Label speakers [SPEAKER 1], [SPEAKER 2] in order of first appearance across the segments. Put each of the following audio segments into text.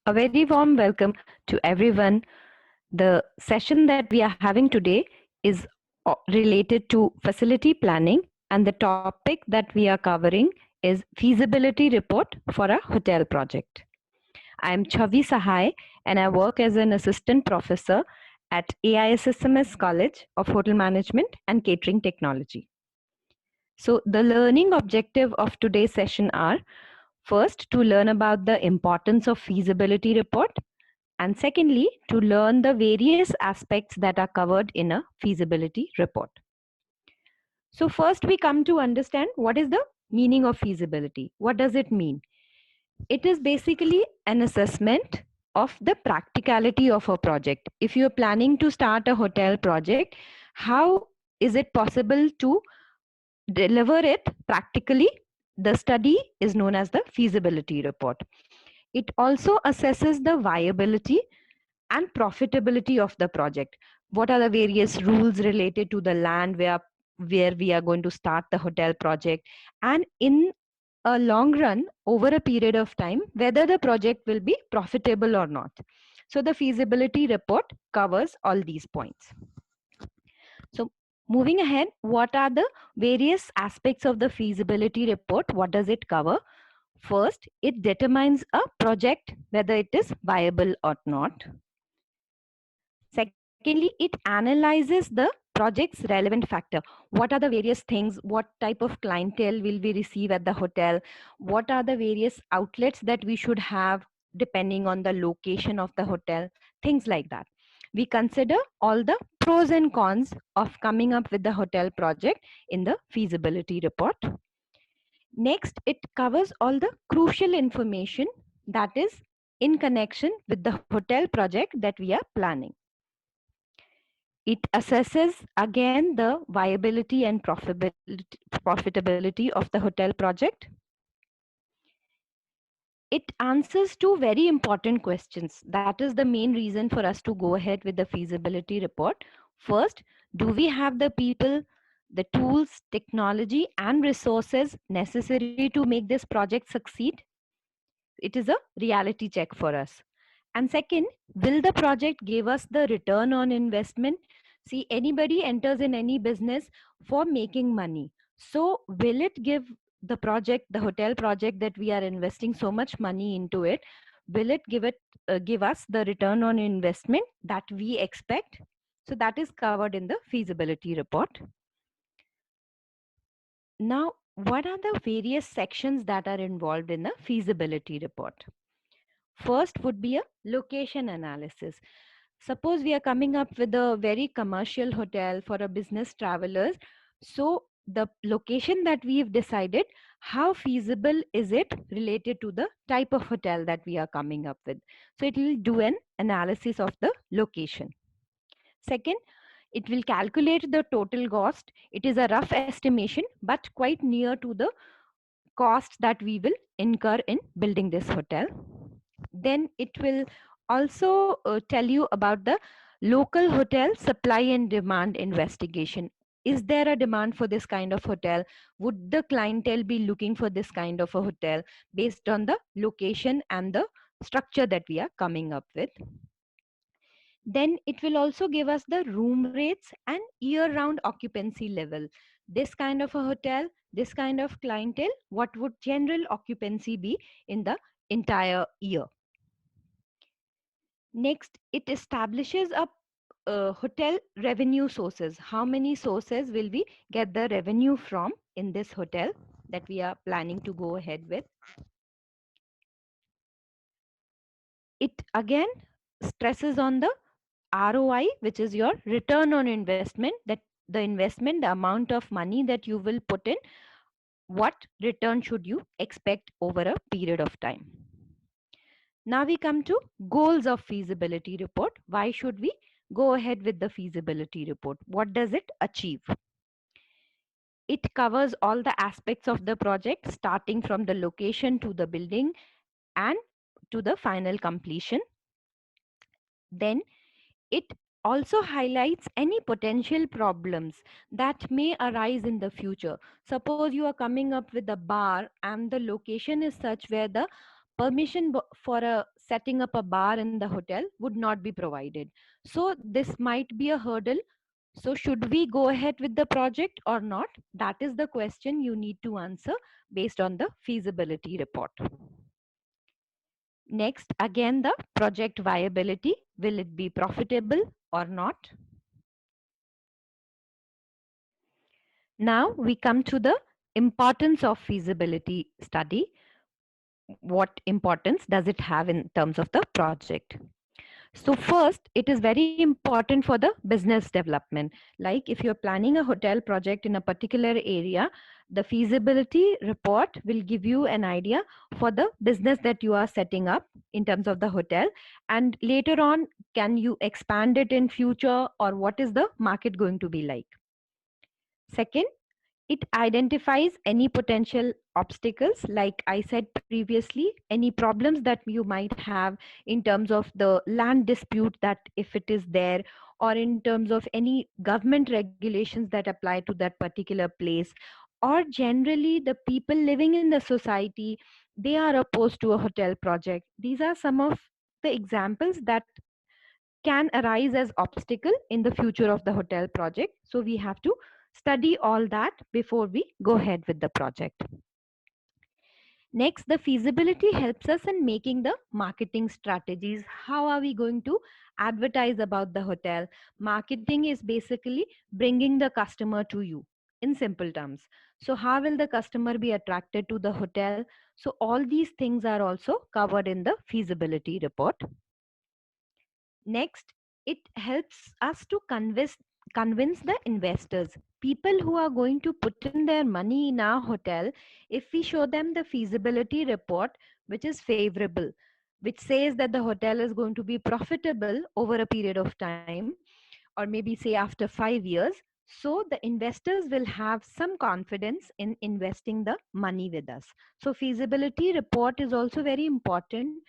[SPEAKER 1] A very warm welcome to everyone. The session that we are having today is related to facility planning, and the topic that we are covering is feasibility report for a hotel project. I am Chavi Sahai, and I work as an assistant professor at AISSMS College of Hotel Management and Catering Technology. So, the learning objective of today's session are first to learn about the importance of feasibility report, and secondly, to learn the various aspects that are covered in a feasibility report. So first we come to understand what is the meaning of feasibility. What does it mean? It is basically an assessment of the practicality of a project. If you're planning to start a hotel project, how is it possible to deliver it practically? The study is known as the feasibility report. It also assesses the viability and profitability of the project. What are the various rules related to the land where we are going to start the hotel project, and in a long run, over a period of time, whether the project will be profitable or not. So the feasibility report covers all these points. So moving ahead, what are the various aspects of the feasibility report? What does it cover? First, it determines a project whether it is viable or not. Secondly, it analyzes the project's relevant factor. What are the various things? What type of clientele will we receive at the hotel? What are the various outlets that we should have depending on the location of the hotel? Things like that. We consider all the pros and cons of coming up with the hotel project in the feasibility report. Next, it covers all the crucial information that is in connection with the hotel project that we are planning. It assesses again the viability and profitability of the hotel project. It answers two very important questions. That is the main reason for us to go ahead with the feasibility report. First, do we have the people, the tools, technology, and resources necessary to make this project succeed? It is a reality check for us. And second, will the project give us the return on investment? See, anybody enters in any business for making money. So will it give the project, the hotel project that we are investing so much money into it, will it give us the return on investment that we expect? So that is covered in the feasibility report. Now, what are the various sections that are involved in the feasibility report? First would be a location analysis. Suppose we are coming up with a very commercial hotel for a business travelers. So the location that we've decided, how feasible is it related to the type of hotel that we are coming up with? So it will do an analysis of the location. Second, it will calculate the total cost. It is a rough estimation, but quite near to the cost that we will incur in building this hotel. Then it will also tell you about the local hotel supply and demand investigation. Is there a demand for this kind of hotel? Would the clientele be looking for this kind of a hotel based on the location and the structure that we are coming up with? Then it will also give us the room rates and year-round occupancy level. This kind of a hotel, this kind of clientele, what would general occupancy be in the entire year? Next, it establishes a hotel revenue sources. How many sources will we get the revenue from in this hotel that we are planning to go ahead with? It again stresses on the ROI, which is your return on investment, that the investment, the amount of money that you will put in, what return should you expect over a period of time. Now we come to goals of feasibility report. Why should we go ahead with the feasibility report? What does it achieve? It covers all the aspects of the project, starting from the location to the building and to the final completion. Then it also highlights any potential problems that may arise in the future. Suppose you are coming up with a bar and the location is such where the permission for a setting up a bar in the hotel would not be provided. So this might be a hurdle. So should we go ahead with the project or not? That is the question you need to answer based on the feasibility report. Next, again, the project viability. Will it be profitable or not? Now we come to the importance of feasibility study. What importance does it have in terms of the project? So first, it is very important for the business development. Like if you're planning a hotel project in a particular area, the feasibility report will give you an idea for the business that you are setting up in terms of the hotel. And later on, can you expand it in future, or what is the market going to be like? Second, it identifies any potential obstacles, like I said previously, any problems that you might have in terms of the land dispute, that if it is there, or in terms of any government regulations that apply to that particular place, or generally the people living in the society, they are opposed to a hotel project. These are some of the examples that can arise as obstacle in the future of the hotel project. So we have to study all that before we go ahead with the project. Next, the feasibility helps us in making the marketing strategies. How are we going to advertise about the hotel? Marketing is basically bringing the customer to you in simple terms. So how will the customer be attracted to the hotel? So all these things are also covered in the feasibility report. Next, it helps us to convince the investors, people who are going to put in their money in our hotel. If we show them the feasibility report, which is favorable, which says that the hotel is going to be profitable over a period of time, or maybe say after 5 years, so the investors will have some confidence in investing the money with us. So feasibility report is also very important.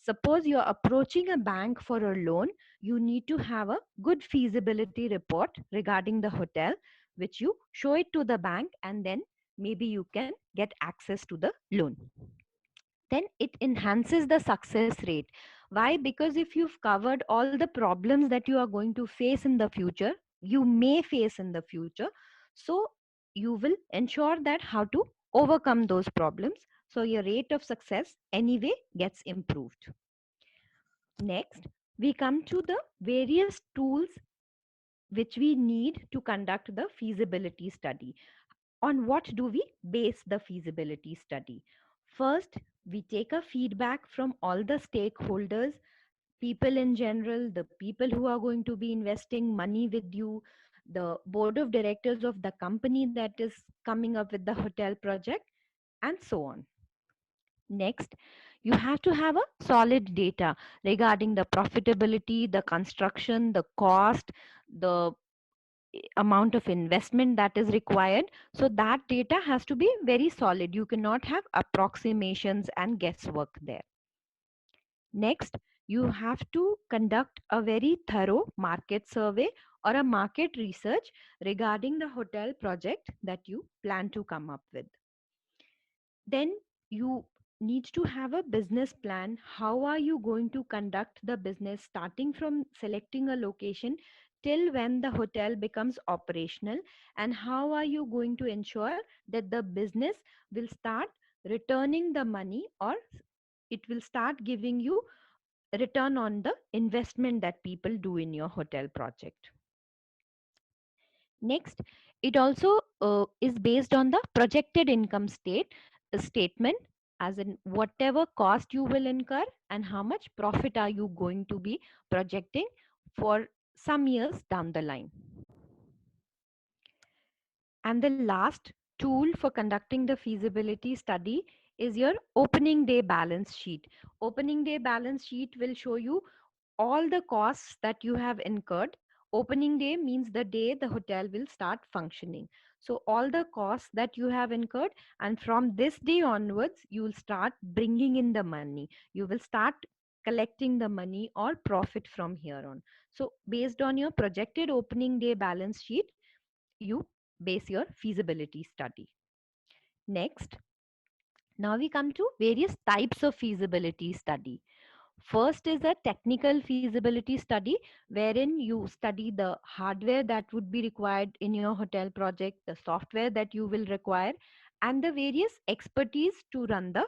[SPEAKER 1] Suppose you're approaching a bank for a loan, you need to have a good feasibility report regarding the hotel, which you show it to the bank, and then maybe you can get access to the loan. Then it enhances the success rate. Why? Because if you've covered all the problems that you are going to face in the future, you may face in the future, so you will ensure that how to overcome those problems, so your rate of success anyway gets improved. Next, we come to the various tools which we need to conduct the feasibility study. On what do we base the feasibility study? First, we take a feedback from all the stakeholders, people in general, the people who are going to be investing money with you, the board of directors of the company that is coming up with the hotel project, and so on. Next, you have to have a solid data regarding the profitability, the construction, the cost, the amount of investment that is required. So that data has to be very solid. You cannot have approximations and guesswork there. Next, you have to conduct a very thorough market survey or a market research regarding the hotel project that you plan to come up with. Then you need to have a business plan. How are you going to conduct the business, starting from selecting a location till when the hotel becomes operational, and how are you going to ensure that the business will start returning the money, or it will start giving you return on the investment that people do in your hotel project. Next, it also is based on the projected income statement, as in whatever cost you will incur and how much profit are you going to be projecting for some years down the line. And the last tool for conducting the feasibility study is your opening day balance sheet. Opening day balance sheet will show you all the costs that you have incurred. Opening day means the day the hotel will start functioning. So all the costs that you have incurred, and from this day onwards, you will start bringing in the money. You will start collecting the money or profit from here on. So based on your projected opening day balance sheet, you base your feasibility study. Next, now we come to various types of feasibility study. First is a technical feasibility study, wherein you study the hardware that would be required in your hotel project, the software that you will require, and the various expertise to run the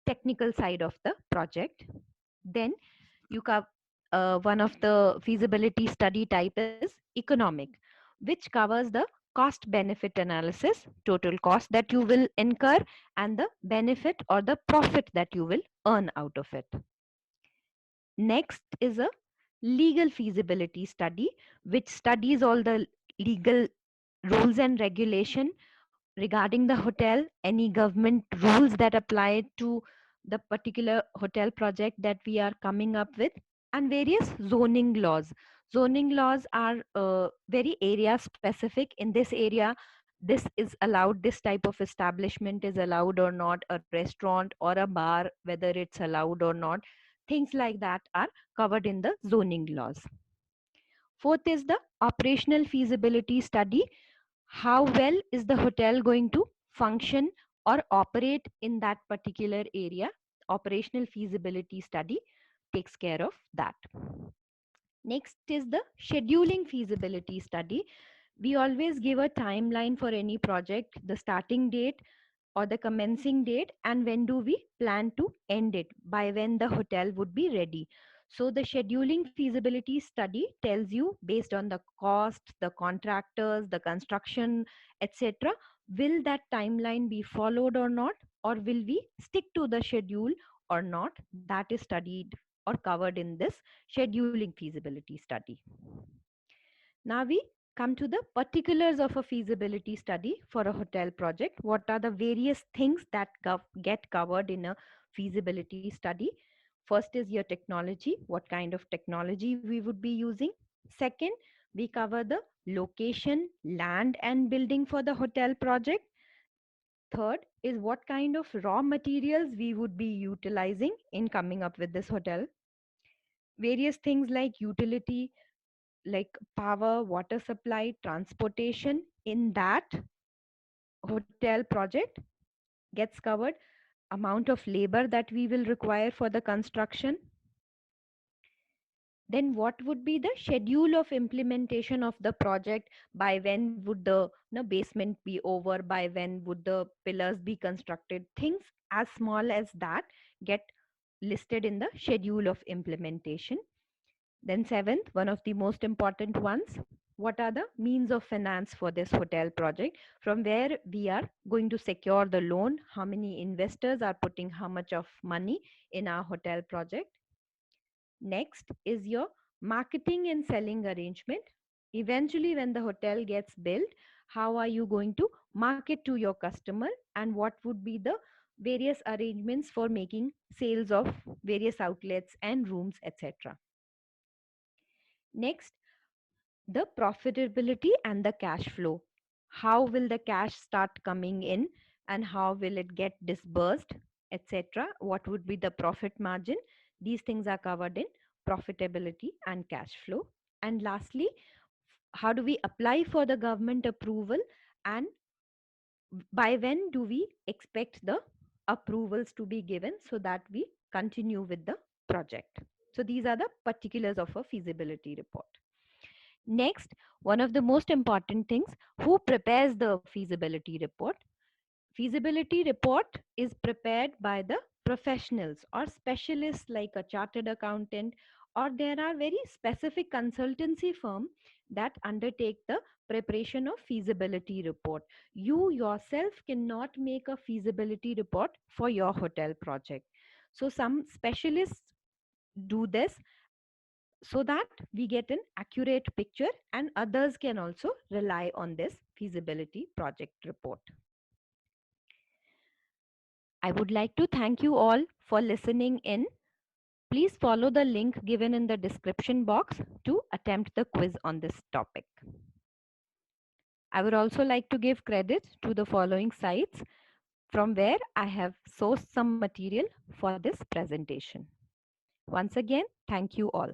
[SPEAKER 1] technical side of the project. Then you cover one of the feasibility study type is economic, which covers the cost benefit analysis, total cost that you will incur, and the benefit or the profit that you will earn out of it. Next is a legal feasibility study, which studies all the legal rules and regulation regarding the hotel, any government rules that apply to the particular hotel project that we are coming up with, and various zoning laws. Zoning laws are very area specific. In this area, this is allowed, this type of establishment is allowed or not, a restaurant or a bar, whether it's allowed or not. Things like that are covered in the zoning laws. Fourth is the operational feasibility study. How well is the hotel going to function or operate in that particular area? Operational feasibility study takes care of that. Next is the scheduling feasibility study. We always give a timeline for any project, the starting date or the commencing date, and when do we plan to end it, by when the hotel would be ready. So the scheduling feasibility study tells you, based on the cost, the contractors, the construction, etc., will that timeline be followed or not, or will we stick to the schedule or not. That is studied or covered in this scheduling feasibility study. Now we come to the particulars of a feasibility study for a hotel project. What are the various things that get covered in a feasibility study? First is your technology, what kind of technology we would be using. Second, we cover the location, land and building for the hotel project. Third is what kind of raw materials we would be utilizing in coming up with this hotel. Various things like utility, like power, water supply, transportation in that hotel project gets covered, amount of labor that we will require for the construction. Then what would be the schedule of implementation of the project? By when would the basement be over? By when would the pillars be constructed? Things as small as that get listed in the schedule of implementation. Then seventh, one of the most important ones, what are the means of finance for this hotel project? From where we are going to secure the loan? How many investors are putting how much of money in our hotel project? Next is your marketing and selling arrangement. Eventually, when the hotel gets built, how are you going to market to your customer, and what would be the various arrangements for making sales of various outlets and rooms, etc. Next, the profitability and the cash flow. How will the cash start coming in and how will it get disbursed, etc.? What would be the profit margin? These things are covered in profitability and cash flow. And lastly, how do we apply for the government approval, and by when do we expect the approvals to be given so that we continue with the project? So these are the particulars of a feasibility report. Next, one of the most important things, who prepares the feasibility report? Feasibility report is prepared by the professionals or specialists like a chartered accountant, or there are very specific consultancy firm that undertake the preparation of feasibility report. You yourself cannot make a feasibility report for your hotel project. So some specialists do this so that we get an accurate picture, and others can also rely on this feasibility project report. I would like to thank you all for listening in. Please follow the link given in the description box to attempt the quiz on this topic. I would also like to give credit to the following sites from where I have sourced some material for this presentation. Once again, thank you all.